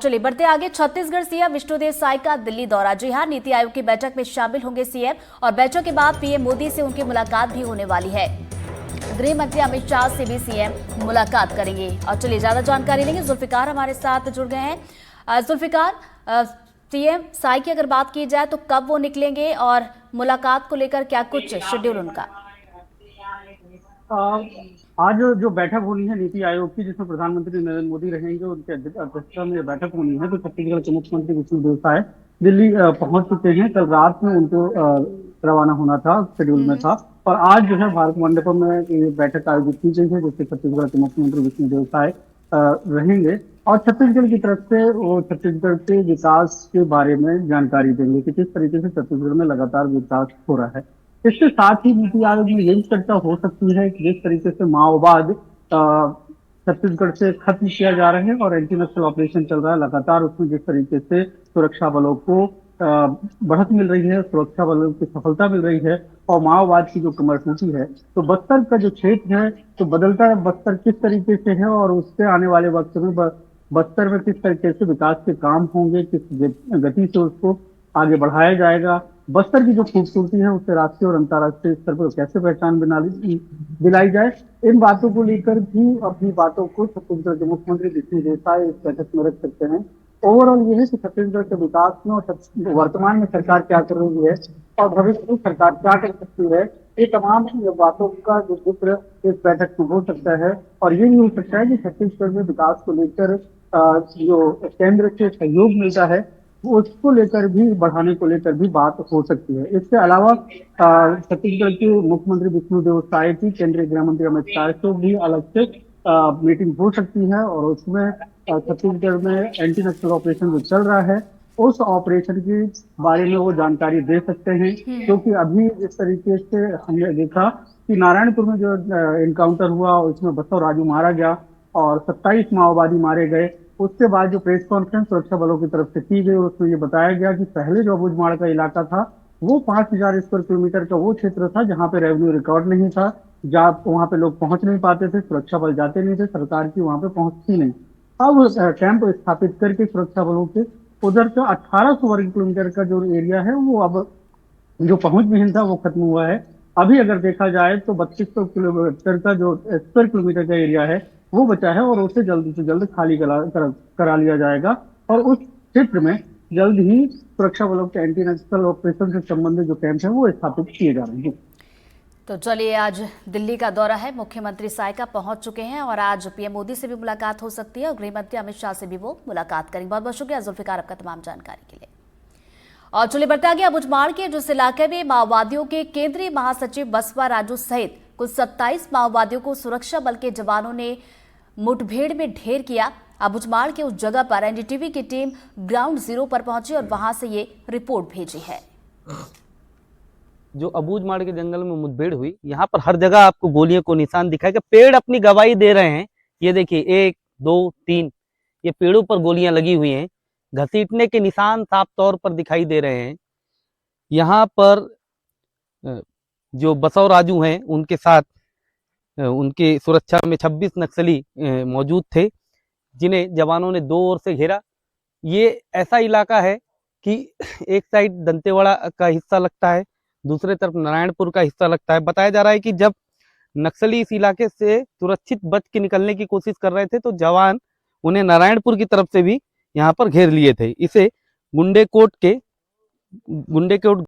चलिए बढ़ते आगे। छत्तीसगढ़ सीएम विष्णुदेव साय का दिल्ली दौरा। जी हां, नीति आयोग की बैठक में शामिल होंगे सीएम और बैठक के बाद पीएम मोदी से उनकी मुलाकात भी होने वाली है। गृह मंत्री अमित शाह से भी सीएम मुलाकात करेंगे। और चलिए ज्यादा जानकारी लेंगे, जुल्फिकार हमारे साथ जुड़ गए हैं। जुल्फिकार, सीएम साय की अगर बात की जाए तो कब वो निकलेंगे और मुलाकात को लेकर क्या कुछ शेड्यूल उनका? आज जो बैठक होनी है नीति आयोग की, जिसमें प्रधानमंत्री नरेंद्र मोदी रहेंगे, उनके अध्यक्षता में बैठक होनी है। तो छत्तीसगढ़ के मुख्यमंत्री विष्णुदेव साय दिल्ली पहुंच चुके हैं। कल रात में उनको रवाना होना था, शेड्यूल में था। और आज जो है भारत मंडपम में ये बैठक आयोजित की गई है, जिससे छत्तीसगढ़ के मुख्यमंत्री विष्णुदेव साय रहेंगे और छत्तीसगढ़ की तरफ से वो छत्तीसगढ़ के विकास के बारे में जानकारी देंगे कि किस तरीके से छत्तीसगढ़ में लगातार विकास हो रहा है। इसके साथ ही नीति आयोग में यही चर्चा हो सकती है कि जिस तरीके से माओवाद छत्तीसगढ़ से खत्म किया जा रहा है और एंटी नक्सल ऑपरेशन चल रहा है लगातार, उसमें जिस तरीके से सुरक्षा बलों को बढ़त मिल रही है, सुरक्षा बलों की सफलता मिल रही है और माओवाद की जो कमरटूटी है, तो बस्तर का जो क्षेत्र है, तो बदलता बस्तर किस तरीके से है और उससे आने वाले वक्त में बस्तर में किस तरीके से विकास के काम होंगे, किस गति से उसको आगे बढ़ाया जाएगा, बस्तर की जो खूबसूरती है उसे राष्ट्रीय और अंतर्राष्ट्रीय स्तर पर कैसे पहचान दिलाई जाए, इन बातों को लेकर भी अपनी बातों को छत्तीसगढ़ के मुख्यमंत्री विष्णुदेव साय इस बैठक में रख सकते हैं। ओवरऑल ये है कि छत्तीसगढ़ के विकास में और वर्तमान में सरकार क्या कर रही है और भविष्य में सरकार क्या कर सकती है, ये तमाम बातों का जो जिक्र इस बैठक में हो सकता है। और ये भी हो सकता है कि छत्तीसगढ़ में विकास को लेकर जो केंद्र से सहयोग मिलता है वो उसको लेकर भी, बढ़ाने को लेकर भी बात हो सकती है। इसके अलावा छत्तीसगढ़ के मुख्यमंत्री विष्णुदेव साय की केंद्रीय गृह मंत्री अमित शाह से भी अलग से मीटिंग हो सकती है और उसमें छत्तीसगढ़ में एंटी नक्सल ऑपरेशन जो चल रहा है उस ऑपरेशन के बारे में वो जानकारी दे सकते हैं। क्योंकि अभी जिस तरीके से हमने देखा कि नारायणपुर में जो एनकाउंटर हुआ उसमें बसव राजू मारा गया और 27 माओवादी मारे गए। उसके बाद जो प्रेस कॉन्फ्रेंस सुरक्षा बलों की तरफ से की गई, उसमें ये बताया गया कि पहले जो अबूझमाड़ का इलाका था वो 5000 स्क्वायर किलोमीटर का वो क्षेत्र था जहां पे रेवेन्यू रिकॉर्ड नहीं था, जहां वहां पे लोग पहुंच नहीं पाते थे, सुरक्षा बल जाते नहीं थे, सरकार की वहां पे पहुंचती नहीं। अब कैंप स्थापित करके सुरक्षा बलों के उधर का 1800 वर्ग किलोमीटर का जो एरिया है वो अब जो पहुंच विहीन था वो खत्म हुआ है। अभी अगर देखा जाए तो 3200 किलोमीटर का जो स्क्वायर किलोमीटर का एरिया है वो बचा है और उसे जल्द से जल्द खाली करा लिया जाएगा और उस क्षेत्र में जल्द ही सुरक्षा बलों के एंटी नक्सल ऑपरेशन से संबंधित जो कैंप है वो स्थापित किए जा रहे हैं। तो चलिए, आज दिल्ली का दौरा है, मुख्यमंत्री साय का पहुंच चुके हैं और आज पीएम मोदी से भी मुलाकात हो सकती है और गृह मंत्री अमित शाह से भी वो मुलाकात करेंगे। बहुत बहुत शुक्रिया जुल्फिकार आपका तमाम जानकारी के लिए। और चलिए बढ़ते आगे। अबूझमाड़ के जिस इलाके में माओवादियों के केंद्रीय महासचिव बसवा राजू सहित कुल 27 माओवादियों को सुरक्षा बल के जवानों ने मुठभेड़ में ढेर किया। अबूझमाड़ के उस जगह पर एनडीटीवी की टीम ग्राउंड जीरो पर पहुंची और वहां से ये रिपोर्ट भेजी है। जो अबूझमाड़ के जंगल में मुठभेड़ हुई, यहाँ पर हर जगह आपको गोलियों को निशान दिखाएगा। पेड़ अपनी गवाही दे रहे हैं। ये देखिए 1 2 3 ये पेड़ों पर गोलियां लगी हुई हैं। घसीटने के निशान साफ तौर पर दिखाई दे रहे हैं। यहाँ पर जो बसव राजू हैं उनके साथ उनके सुरक्षा में 26 नक्सली मौजूद थे, जिन्हें जवानों ने 2 ओर से घेरा। ये ऐसा इलाका है कि एक साइड दंतेवाड़ा का हिस्सा लगता है, दूसरे तरफ नारायणपुर का हिस्सा लगता है। बताया जा रहा है कि जब नक्सली इस इलाके से सुरक्षित बच के निकलने की कोशिश कर रहे थे तो जवान उन्हें नारायणपुर की तरफ से भी यहाँ पर घेर लिए थे। इसे गुंडेकोट